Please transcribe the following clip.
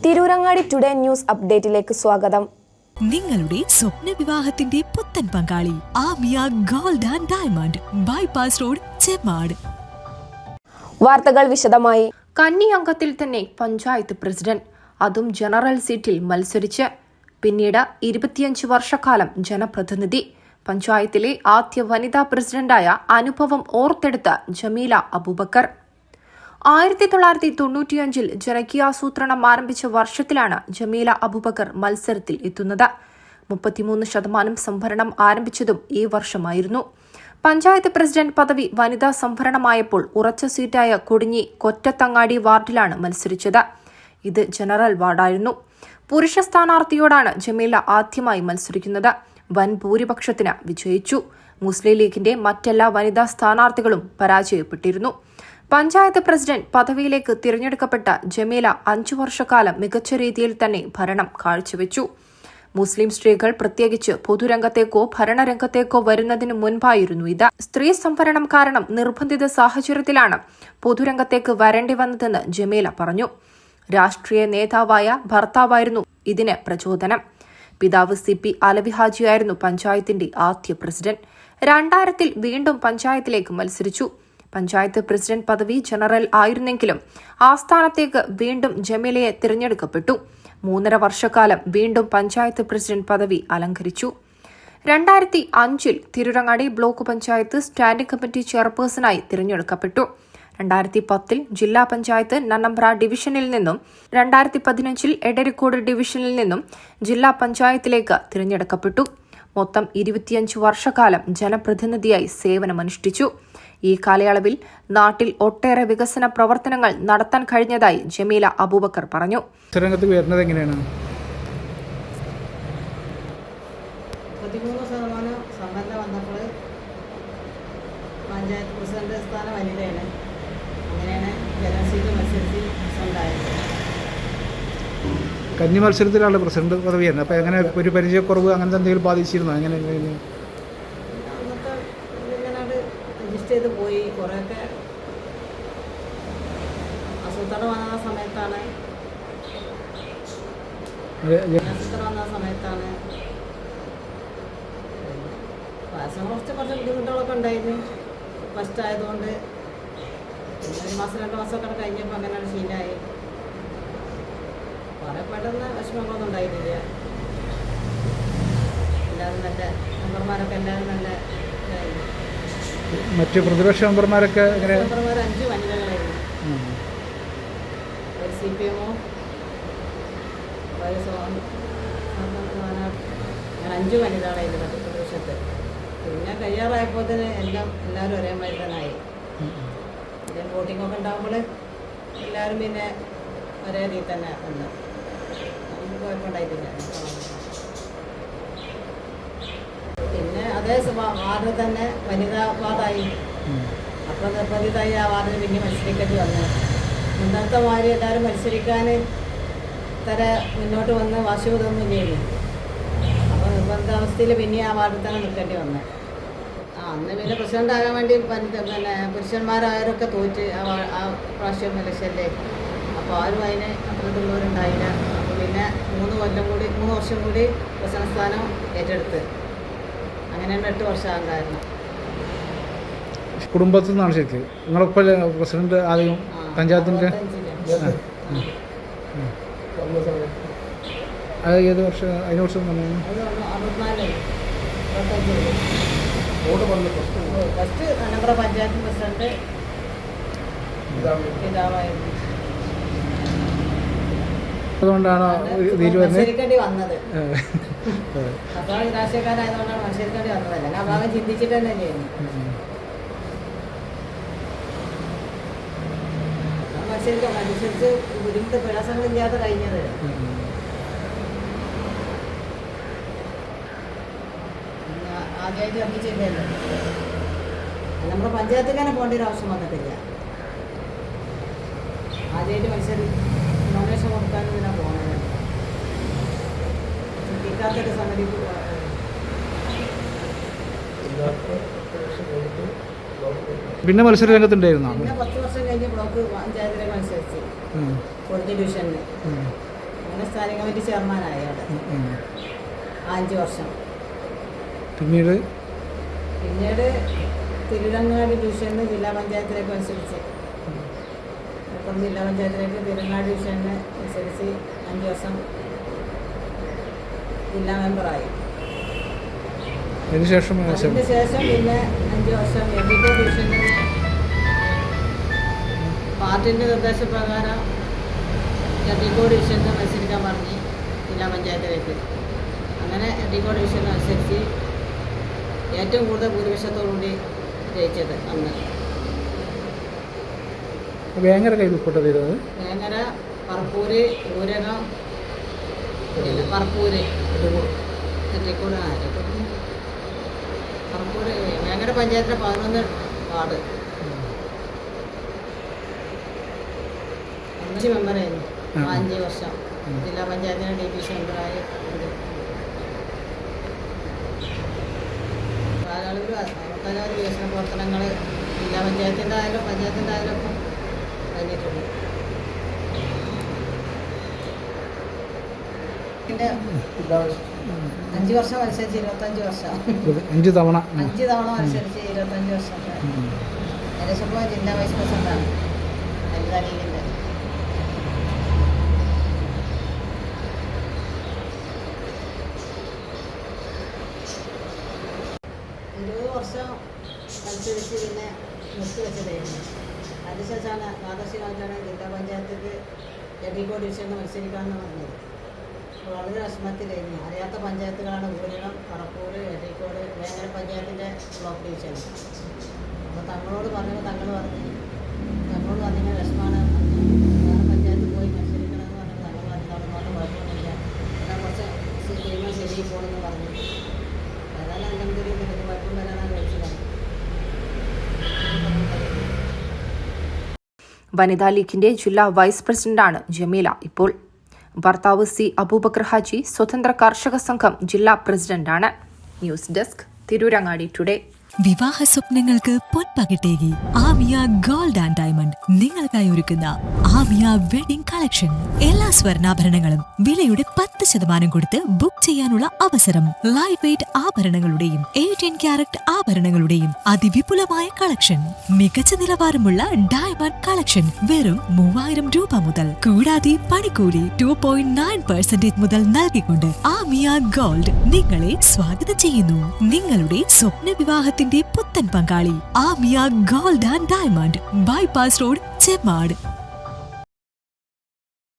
Tirurangadi today news അപ്ഡേറ്റിലേക്ക് സ്വാഗതം. നിങ്ങളുടെ സ്വപ്ന വിവാഹത്തിന്റെ പുത്തൻ പങ്കാളി Amiya gold and diamond bypass road Chemmad. വാർത്തകൾ വിശദമായി. കന്നി അംഗത്തിൽ തന്നെ പഞ്ചായത്ത് പ്രസിഡന്റ്, അതും ജനറൽ സീറ്റിൽ മത്സരിച്ച്. പിന്നീട് 25 വർഷക്കാലം ജനപ്രതിനിധി. പഞ്ചായത്തിലെ ആദ്യ വനിതാ പ്രസിഡന്റായ അനുഭവം ഓർത്തെടുത്ത ജമീല അബൂബക്കർ. 1995 ജനകീയാസൂത്രണം ആരംഭിച്ച വർഷത്തിലാണ് ജമീല അബൂബക്കർ മത്സരത്തിൽ എത്തുന്നത്. 33% സംഭരണം ആരംഭിച്ചതും ഈ വർഷമായിരുന്നു. പഞ്ചായത്ത് പ്രസിഡന്റ് പദവി വനിതാ സംഭരണമായപ്പോൾ ഉറച്ച സീറ്റായ കൊടിഞ്ഞി കൊറ്റത്തങ്ങാടി വാർഡിലാണ് മത്സരിച്ചത്. ഇത് ജനറൽ വാർഡായിരുന്നു. പുരുഷ സ്ഥാനാർത്ഥിയോടാണ് ജമീല ആദ്യമായി മത്സരിക്കുന്നത്. വൻ ഭൂരിപക്ഷത്തിന് വിജയിച്ചു. മുസ്ലിം ലീഗിന്റെ മറ്റെല്ലാ വനിതാ സ്ഥാനാർത്ഥികളും പരാജയപ്പെട്ടിരുന്നു. പഞ്ചായത്ത് പ്രസിഡന്റ് പദവിയിലേക്ക് തിരഞ്ഞെടുക്കപ്പെട്ട ജമീല 5 വർഷക്കാലം മികച്ച രീതിയിൽ തന്നെ ഭരണം കാഴ്ചവെച്ചു. മുസ്ലിം സ്ത്രീകൾ പ്രത്യേകിച്ച് പൊതുരംഗത്തേക്കോ ഭരണരംഗത്തേക്കോ വരുന്നതിന് മുൻപായിരുന്നു ഇത്. സ്ത്രീ സംവരണം കാരണം നിർബന്ധിത സാഹചര്യത്തിലാണ് പൊതുരംഗത്തേക്ക് വരേണ്ടി വന്നതെന്ന് ജമീല പറഞ്ഞു. രാഷ്ട്രീയ നേതാവായ ഭർത്താവായിരുന്നു ഇതിന് പ്രചോദനം. പിതാവ് CP അലവി ഹാജിയായിരുന്നു പഞ്ചായത്തിന്റെ ആദ്യ പ്രസിഡന്റ്. 2000 വീണ്ടും പഞ്ചായത്തിലേക്ക് മത്സരിച്ചു. പഞ്ചായത്ത് പ്രസിഡന്റ് പദവി ജനറൽ ആയിരുന്നെങ്കിലും ആസ്ഥാനത്തേക്ക് വീണ്ടും ജമീലയെ തിരഞ്ഞെടുക്കപ്പെട്ടു. 3.5 വർഷക്കാലം വീണ്ടും പഞ്ചായത്ത് പ്രസിഡന്റ് പദവി അലങ്കരിച്ചു. 2005 Tirurangadi block panchayat standing committee ചെയർപേഴ്സണായി തിരഞ്ഞെടുക്കപ്പെട്ടു. 2010 ജില്ലാ പഞ്ചായത്ത് നന്നമ്പ്ര ഡിവിഷനിൽ നിന്നും 2015 എടരിക്കോട് ഡിവിഷനിൽ നിന്നും ജില്ലാ പഞ്ചായത്തിലേക്ക് തിരഞ്ഞെടുക്കപ്പെട്ടു. മൊത്തം 25 വർഷക്കാലം ജനപ്രതിനിധിയായി സേവനമനുഷ്ഠിച്ചു. ഈ കാലയളവിൽ നാട്ടിൽ ഒട്ടേറെ വികസന പ്രവർത്തനങ്ങൾ നടത്താൻ കഴിഞ്ഞതായി ജമീല അബൂബക്കർ പറഞ്ഞു. പഞ്ചായത്ത് പ്രസിഡന്റ് സ്ഥാനം വനിതയാണ്. അങ്ങനെയാണ് ജനറൽ സീറ്റ് മത്സരിച്ച് ഉണ്ടായത്. കന്നി മത്സരത്തിലാണ് പ്രസിഡന്റ് പദവിയായിരുന്നു. അപ്പോൾ എങ്ങനെ ഒരു പരിചയക്കുറവ് അങ്ങനത്തെ എന്തെങ്കിലും ബാധിച്ചിരുന്നോ? എങ്ങനെ അന്നത്തെ ഇങ്ങനെ രജിസ്റ്റർ ചെയ്ത് പോയി. കുറേയൊക്കെ ആസൂത്രണം വന്ന സമയത്താണ് ക്ലാസ്സിന് കുറച്ച് ബുദ്ധിമുട്ടുകളൊക്കെ ഉണ്ടായിരുന്നു. ഫസ്റ്റ് ആയതുകൊണ്ട് 1 മാസം 2 മാസമൊക്കെ കഴിഞ്ഞപ്പോൾ അങ്ങനെ ശീലമായി. കുറേ പെട്ടെന്ന് വിഷമങ്ങളൊന്നും ഉണ്ടായിട്ടില്ല. എല്ലാവരും നല്ല മെമ്പർമാരൊക്കെ എല്ലാവരും നല്ല ഇതായിരുന്നു. മറ്റ് പ്രതിപക്ഷ മെമ്പർമാരൊക്കെ മെമ്പർമാർ 5 വനിതകളായിരുന്നു. ഒരു CPM, ഒരു അങ്ങനെ 5 വനിതകളായിരുന്നു പ്രതിപക്ഷത്ത്. പിന്നെ കഴിയാറായപ്പോൾ തന്നെ എല്ലാവരും ഒരേമാതിരി തന്നെ ആയി. പിന്നെ വോട്ടിങ്ങൊക്കെ ഉണ്ടാകുമ്പോൾ എല്ലാവരും പിന്നെ ഒരേ രീതിയിൽ തന്നെ ഉണ്ട്. നമുക്ക് കുഴപ്പമുണ്ടായിട്ടില്ല. പിന്നെ അതേ വാർഡ് തന്നെ വനിതാ വാർഡായി. അപ്പോൾ നിർബന്ധിതമായി ആ വാർഡിന് പിന്നെ മത്സരിക്കേണ്ടി വന്നു. മുന്നത്തെ മാതിരി എല്ലാവരും മത്സരിക്കാൻ മുന്നോട്ട് വന്ന് വാശിയൊന്നും ചെയ്തു. അപ്പോൾ നിർബന്ധാവസ്ഥയിൽ പിന്നെ ആ വാർഡിൽ തന്നെ നിൽക്കേണ്ടി വന്നു. അന്ന് പിന്നെ പ്രസിഡന്റ് ആകാൻ വേണ്ടി പിന്നെ പുരുഷന്മാരായവരൊക്കെ തോറ്റ് ആ പ്രാവശ്യം ഇലക്ഷനിൽ. അപ്പോൾ ആരും അതിന് അത്രത്തുള്ളവരുണ്ടായില്ല. അപ്പോൾ പിന്നെ 3 വർഷം കൂടി പ്രസിഡന്റ് സ്ഥാനം ഏറ്റെടുത്ത്. അങ്ങനെയാണ് 8 വർഷം കാരണം. കുടുംബത്തിൽ നിന്നാണ് ശരിക്കും നിങ്ങളിപ്പോൾ പ്രസിഡന്റ് ആദ്യം പഞ്ചായത്തിൻ്റെ അത് ഏത് വർഷം? അതിന് വർഷം തന്നെ 64 ഫസ്റ്റ് നന്നമ്പ്ര പഞ്ചായത്ത് പ്രസിഡന്റ് പിതാവായിരുന്നു. അതുകൊണ്ടാണ് മത്സരിക്കേണ്ടി വന്നത്. ഭർത്താവ് രാഷ്ട്രീയക്കാരായതുകൊണ്ടാണ് മത്സരിക്കേണ്ടി വന്നതല്ല. ആ ഭാഗം ചിന്തിച്ചിട്ട് തന്നെ ചെയ്യുന്നു. അനുസരിച്ച് ബുദ്ധിമുട്ട് പ്രയാസങ്ങളില്ലാതെ കഴിഞ്ഞത്. ആദ്യമായിട്ട് അറിയിച്ചില്ലല്ലോ. നമ്മുടെ പഞ്ചായത്തിൽ തന്നെ പോകേണ്ട ഒരു ആവശ്യം വന്നിട്ടില്ല. ആദ്യമായിട്ട് നോമിനേഷൻ കൊടുക്കാനും ഇതിനാണ് പോകുന്നത്. ചിന്തിക്കാത്തൊരു സംഗതി. പിന്നെ മത്സര രംഗത്തുണ്ടായിരുന്നു. പിന്നെ 10 വർഷം കഴിഞ്ഞ് ബ്ലോക്ക് പഞ്ചായത്തിലേക്ക് മത്സരിച്ച് കൊടുത്തി ഡിവിഷനിൽ. സ്റ്റാൻഡിംഗ് കമ്മിറ്റി ചെയർമാനായി അവിടെ 5 വർഷം. പിന്നീട് തിരുരങ്ങാടി ഡിവിഷനിൽ ജില്ലാ പഞ്ചായത്തിലേക്ക് മത്സരിച്ച് മലപ്പുറം ജില്ലാ പഞ്ചായത്തിലേക്ക് തിരുരങ്ങാടി ഡിവിഷനിൽ മത്സരിച്ച് 5 വർഷം ജില്ലാ മെമ്പറായി. അതിനുശേഷം പിന്നെ 5 വർഷം എഡിറ്റർ ഡിവിഷനിൽ പാർട്ടിൻ്റെ നിർദ്ദേശപ്രകാരം എഡിക്കോട് ഡിവിഷനിൽ മത്സരിക്കാൻ പറഞ്ഞ് ജില്ലാ പഞ്ചായത്തിലേക്ക്. അങ്ങനെ എഡിക്കോട് ഡിവിഷനിൽ മത്സരിച്ച് ഏറ്റവും കൂടുതൽ ഭൂരിപക്ഷത്തോടുകൂടി ജയിച്ചത് അന്ന്. വേങ്ങര കയ്യിൽ ഉൾപ്പെട്ടത് വേങ്ങര, പറപ്പൂര്, ഊരകം, പറപ്പൂര്, എട്ടിക്കോട്, പറപ്പൂര്, വേങ്ങര പഞ്ചായത്തിലെ 11 വാർഡ്. 5 മെമ്പറായിരുന്നു 5 വർഷം ജില്ലാ പഞ്ചായത്തിൻ്റെ DPC മെമ്പറായി. കാലയളവിൽ ഒട്ടനവധി വികസന പ്രവർത്തനങ്ങൾ ജില്ലാ പഞ്ചായത്തിൻ്റെ ആയാലും പഞ്ചായത്തിൻ്റെ ആയാലൊക്കെ കഴിഞ്ഞിട്ടുണ്ട്. 5 വർഷം മത്സരിച്ച് 25 വർഷം 5 തവണ മത്സരിച്ച് 25 വർഷം. ഏകദേശം ജില്ലാ വൈസ് പ്രസിഡന്റാണ് വനിതാ ലീഗിൻ്റെ. 20 വർഷം മത്സരിച്ച് പിന്നെ നിർത്തിവെച്ചതായിരുന്നു. അതിനുശേഷമാണ് പ്രാദേശികമായിട്ടാണ് ജില്ലാ പഞ്ചായത്തേക്ക് എഡിക്കോട് ഡിവിഷനിൽ മത്സരിക്കാമെന്ന് പറഞ്ഞത്. വളരെ വിഷമത്തിലായിരുന്നു. അറിയാത്ത പഞ്ചായത്തുകളാണ് ഊരകം, പറപ്പൂര്, എഡിക്കോട്, വേങ്ങര പഞ്ചായത്തിൻ്റെ ബ്ലോക്ക് ഡിവിഷൻ. അപ്പോൾ തങ്ങളോട് പറഞ്ഞപ്പോൾ തങ്ങളോട് പറഞ്ഞിങ്ങനെ വിഷമമാണ്, വേറെ പഞ്ചായത്തിൽ പോയി മത്സരിക്കണമെന്ന് പറഞ്ഞപ്പോൾ തങ്ങൾ പറഞ്ഞു അവിടെ കുഴപ്പമൊന്നുമില്ല, എന്നാൽ കുറച്ച് ചെയ്യുമ്പോൾ ശരി പോകണമെന്ന് പറഞ്ഞു. ഏതായാലും എന്തെങ്കിലും ഇതിന് കുഴപ്പം വരാനാണ് കഴിച്ചതാണ്. വനിതാ ലീഗിന്റെ ജില്ലാ വൈസ് പ്രസിഡന്റാണ് ജമീല ഇപ്പോൾ. ഭർത്താവ് C. അബൂബക്കർ ഹാജി സ്വതന്ത്ര കർഷക സംഘം ജില്ലാ പ്രസിഡന്റാണ്. News desk, Tirurangadi today. വിവാഹ സ്വപ്നങ്ങൾക്ക് പൊൻപകിട്ടേകി ആമിയ ഗോൾഡ് ആൻഡ് ഡയമണ്ട് നിങ്ങൾക്കായി ഒരുക്കുന്ന ആമിയ വെഡിംഗ് കളക്ഷൻ. എല്ലാ സ്വർണ്ണാഭരണങ്ങളും വിലയുടെ 10% കൊടുത്ത് ബുക്ക് ചെയ്യാനുള്ള അവസരം. ലൈറ്റ് വെയ്റ്റ് ആഭരണങ്ങളുടെയും 18 ക്യാരറ്റ് ആഭരണങ്ങളുടെയും അതിവിപുലമായ കളക്ഷൻ. മികച്ച നിലവാരമുള്ള ഡയമണ്ട് കളക്ഷൻ വെറും 3000 രൂപ മുതൽ. കൂടാതെ പണിക്കൂലി 2.9% മുതൽ നൽകിക്കൊണ്ട് ആമിയ ഗോൾഡ് നിങ്ങളെ സ്വാഗതം ചെയ്യുന്നു. നിങ്ങളുടെ സ്വപ്ന വിവാഹത്തിന്റെ പുത്തൻ പങ്കാളി Amiya gold and diamond, bypass road, Chemmad.